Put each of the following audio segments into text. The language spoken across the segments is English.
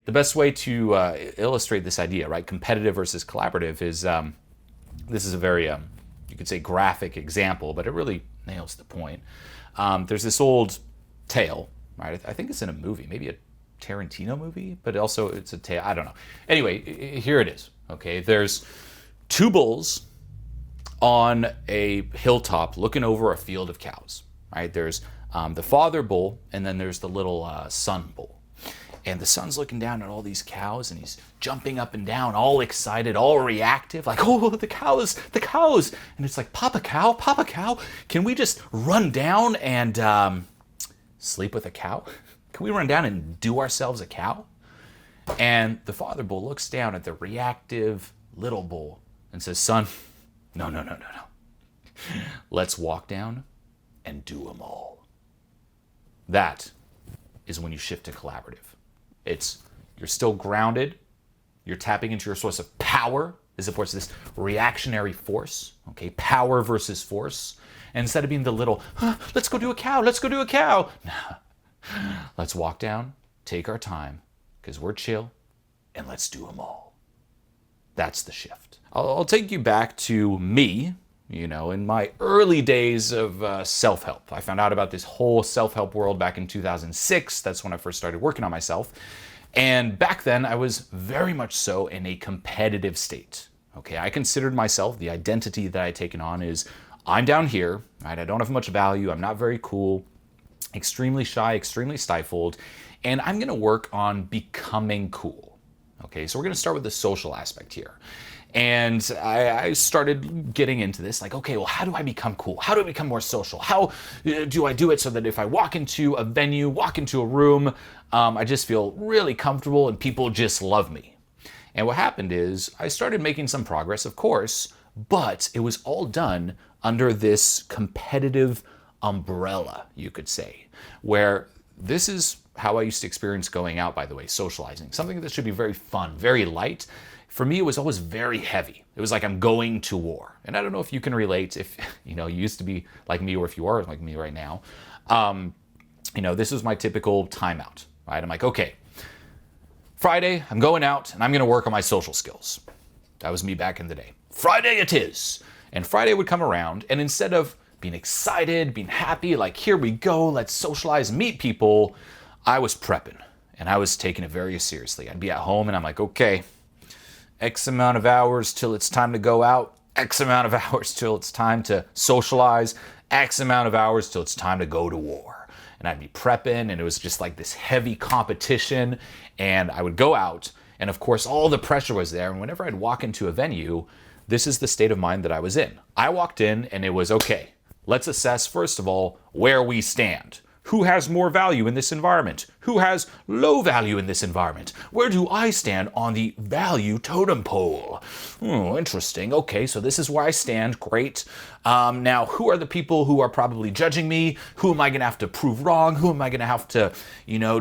the best way to illustrate this idea, right, competitive versus collaborative, is this is a very, you could say, graphic example, but it really nails the point. There's this old tale, right? I think it's in a movie, maybe a Tarantino movie, but also it's a tale. I don't know. Anyway, here it is. Okay, there's two bulls on a hilltop looking over a field of cows, right? There's the father bull, and then there's the little son bull. And the son's looking down at all these cows, and he's jumping up and down, all excited, all reactive, like, oh, the cows, the cows. And it's like, Papa Cow, can we just run down and sleep with a cow? Can we run down and do ourselves a cow? And the father bull looks down at the reactive little bull and says, son, no. Let's walk down and do them all. That is when you shift to collaborative. You're still grounded. You're tapping into your source of power as opposed to this reactionary force. Okay, power versus force. And instead of being the little, let's go do a cow. Let's walk down, take our time, because we're chill, and let's do them all. That's the shift. I'll take you back to me, in my early days of self-help. I found out about this whole self-help world back in 2006. That's when I first started working on myself. And back then, I was very much so in a competitive state. Okay, I considered myself, the identity that I had taken on is, I'm down here, right? I don't have much value. I'm not very cool. Extremely shy, extremely stifled, and I'm going to work on becoming cool. Okay, so we're going to start with the social aspect here. And I started getting into this, like, okay, well, how do I become cool? How do I become more social? How do I do it so that if I walk into a venue, walk into a room, I just feel really comfortable and people just love me? And what happened is I started making some progress, of course, but it was all done under this competitive umbrella, you could say, where this is how I used to experience going out, by the way, socializing. Something that should be very fun, very light. For me, it was always very heavy. It was like I'm going to war. And I don't know if you can relate, if you used to be like me or if you are like me right now. This was my typical timeout, right? I'm like, okay, Friday, I'm going out and I'm going to work on my social skills. That was me back in the day. Friday it is. And Friday would come around, and instead of being excited, being happy, like, here we go, let's socialize, meet people, I was prepping, and I was taking it very seriously. I'd be at home, and I'm like, okay, X amount of hours till it's time to go out, X amount of hours till it's time to socialize, X amount of hours till it's time to go to war. And I'd be prepping, and it was just like this heavy competition, and I would go out, and of course, all the pressure was there, and whenever I'd walk into a venue, this is the state of mind that I was in. I walked in, and it was, okay, let's assess, first of all, where we stand. Who has more value in this environment? Who has low value in this environment? Where do I stand on the value totem pole? Interesting. Okay, so this is where I stand. Great. Now, who are the people who are probably judging me? Who am I going to have to prove wrong? Who am I going to have to,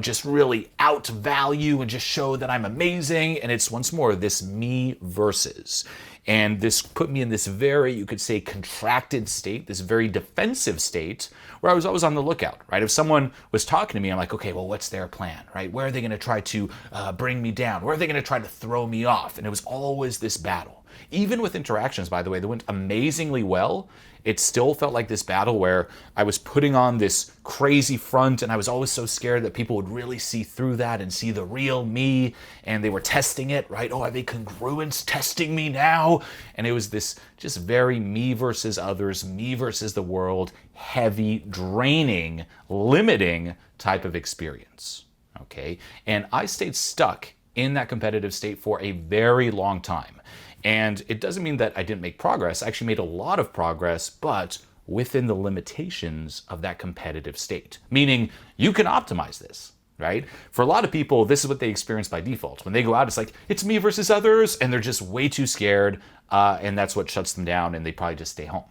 just really outvalue and just show that I'm amazing? And it's once more this me versus. And this put me in this very, you could say, contracted state, this very defensive state, where I was always on the lookout, right? If someone was talking to me, I'm like, okay, well, what's their plan, right? Where are they going to try to bring me down? Where are they going to try to throw me off? And it was always this battle. Even with interactions, by the way, that went amazingly well, it still felt like this battle where I was putting on this crazy front, and I was always so scared that people would really see through that and see the real me, and they were testing it, right? Oh, are they congruence testing me now? And it was this just very me versus others, me versus the world, heavy, draining, limiting type of experience, okay? And I stayed stuck in that competitive state for a very long time. And it doesn't mean that I didn't make progress. I actually made a lot of progress, but within the limitations of that competitive state. Meaning, you can optimize this, right? For a lot of people, this is what they experience by default. When they go out, it's like, it's me versus others, and they're just way too scared, and that's what shuts them down, and they probably just stay home,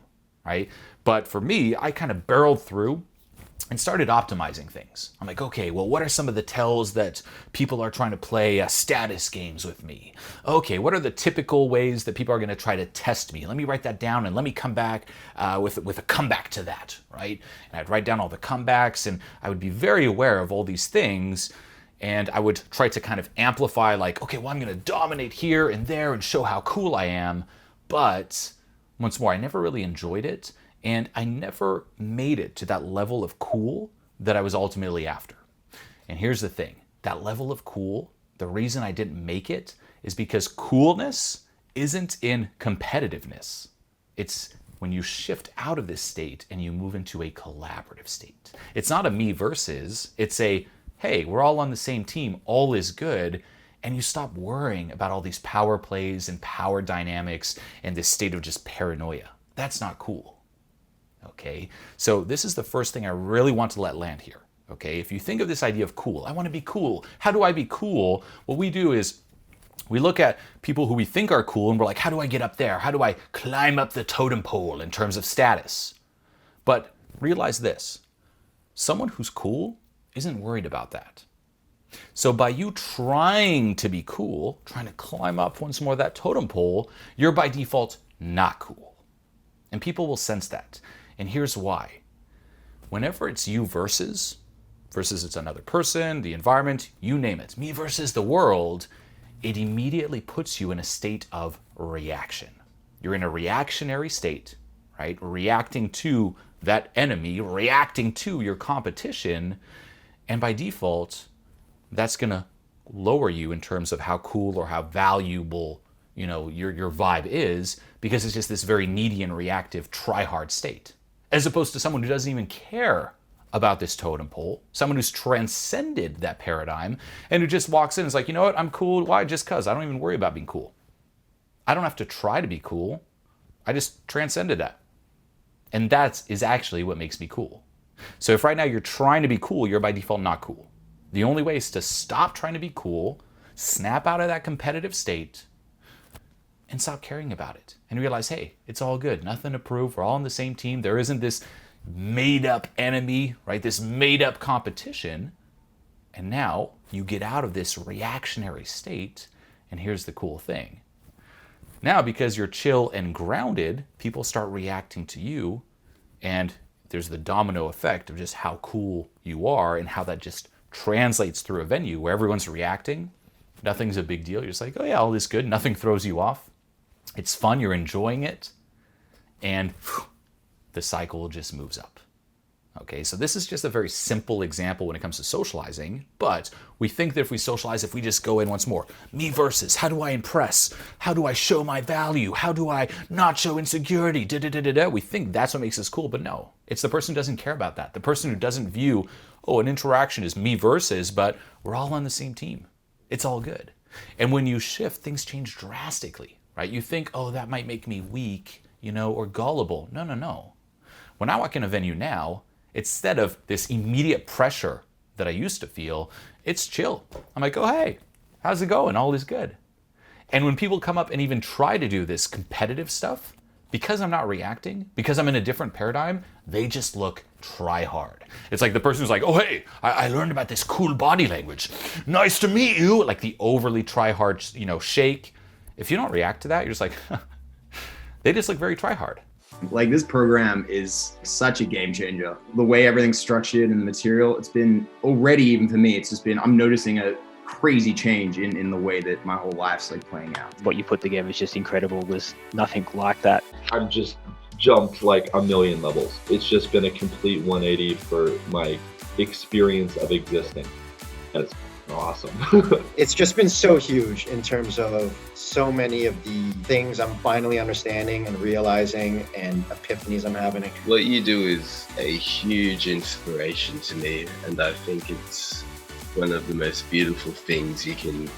right? But for me, I kind of barreled through and started optimizing things. I'm like, okay, well, what are some of the tells that people are trying to play status games with me? Okay, what are the typical ways that people are going to try to test me? Let me write that down and let me come back with a comeback to that, right? And I'd write down all the comebacks, and I would be very aware of all these things. And I would try to kind of amplify like, okay, well, I'm going to dominate here and there and show how cool I am. But once more, I never really enjoyed it. And I never made it to that level of cool that I was ultimately after. And here's the thing, that level of cool, the reason I didn't make it is because coolness isn't in competitiveness. It's when you shift out of this state and you move into a collaborative state. It's not a me versus, it's a, hey, we're all on the same team, all is good, and you stop worrying about all these power plays and power dynamics and this state of just paranoia. That's not cool. Okay, so this is the first thing I really want to let land here. Okay, if you think of this idea of cool, I want to be cool. How do I be cool? What we do is we look at people who we think are cool and we're like, how do I get up there? How do I climb up the totem pole in terms of status? But realize this, someone who's cool isn't worried about that. So by you trying to be cool, trying to climb up once more that totem pole, you're by default not cool. And people will sense that. And here's why. Whenever it's you versus it's another person, the environment, you name it, me versus the world, it immediately puts you in a state of reaction. You're in a reactionary state, right? Reacting to that enemy, reacting to your competition, and by default, that's gonna lower you in terms of how cool or how valuable, you know, your vibe is, because it's just this very needy and reactive try-hard state. As opposed to someone who doesn't even care about this totem pole, someone who's transcended that paradigm and who just walks in and is like, you know what, I'm cool. Why? Just cause. I don't even worry about being cool. I don't have to try to be cool. I just transcended that. And that is actually what makes me cool. So if right now you're trying to be cool, you're by default not cool. The only way is to stop trying to be cool, snap out of that competitive state, and stop caring about it. And realize, hey, it's all good. Nothing to prove. We're all on the same team. There isn't this made up enemy, right? This made up competition. And now you get out of this reactionary state. And here's the cool thing. Now, because you're chill and grounded, people start reacting to you. And there's the domino effect of just how cool you are and how that just translates through a venue where everyone's reacting. Nothing's a big deal. You're just like, oh yeah, all this good. Nothing throws you off. It's fun. You're enjoying it. And the cycle just moves up. Okay, so this is just a very simple example when it comes to socializing, but we think that if we socialize, if we just go in once more, me versus, how do I impress? How do I show my value? How do I not show insecurity? We think that's what makes us cool, but no. It's the person who doesn't care about that. The person who doesn't view, oh, an interaction is me versus, but we're all on the same team. It's all good. And when you shift, things change drastically, right? You think, oh, that might make me weak, you know, or gullible. No. When I walk in a venue now, instead of this immediate pressure that I used to feel, it's chill. I'm like, oh, hey, how's it going? All is good. And when people come up and even try to do this competitive stuff, because I'm not reacting, because I'm in a different paradigm, they just look try hard. It's like the person who's like, oh, hey, I learned about this cool body language. Nice to meet you. Like the overly try hard, you know, shake. If you don't react to that, you're just like, they just look very try hard. Like this program is such a game changer. The way everything's structured and the material, it's been already, even for me, it's just been, I'm noticing a crazy change in the way that my whole life's like playing out. What you put together is just incredible. There's nothing like that. I've just jumped like a million levels. It's just been a complete 180 for my experience of existing. That's awesome. It's just been so huge in terms of so many of the things I'm finally understanding and realizing and epiphanies I'm having. What you do is a huge inspiration to me, and I think it's one of the most beautiful things you can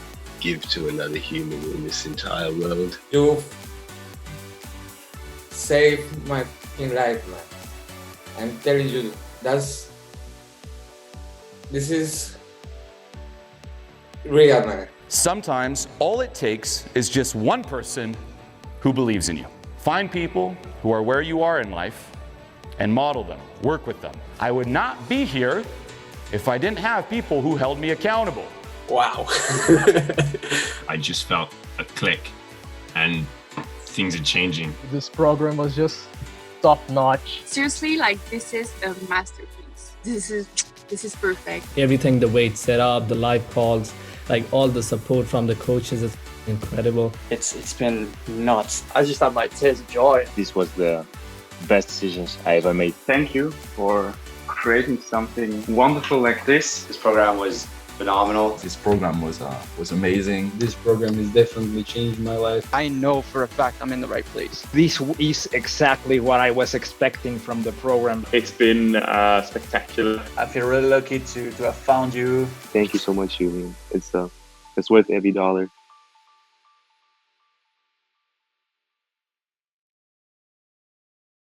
give to another human in this entire world. You saved my fucking life, man. I'm telling you, this is real, man. Sometimes all it takes is just one person who believes in you. Find people who are where you are in life and model them, work with them. I would not be here if I didn't have people who held me accountable. Wow. I just felt a click and things are changing. This program was just top notch. Seriously, like this is a masterpiece. This is this is perfect. Everything, the way it's set up, the live calls, like all the support from the coaches is incredible. It's been nuts. I just had my tears of joy. This was the best decisions I ever made. Thank you for creating something wonderful like this. This program was phenomenal. This program was amazing. This program has definitely changed my life. I know for a fact I'm in the right place. This is exactly what I was expecting from the program. It's been spectacular. I feel really lucky to have found you. Thank you so much, Julien. It's worth every dollar.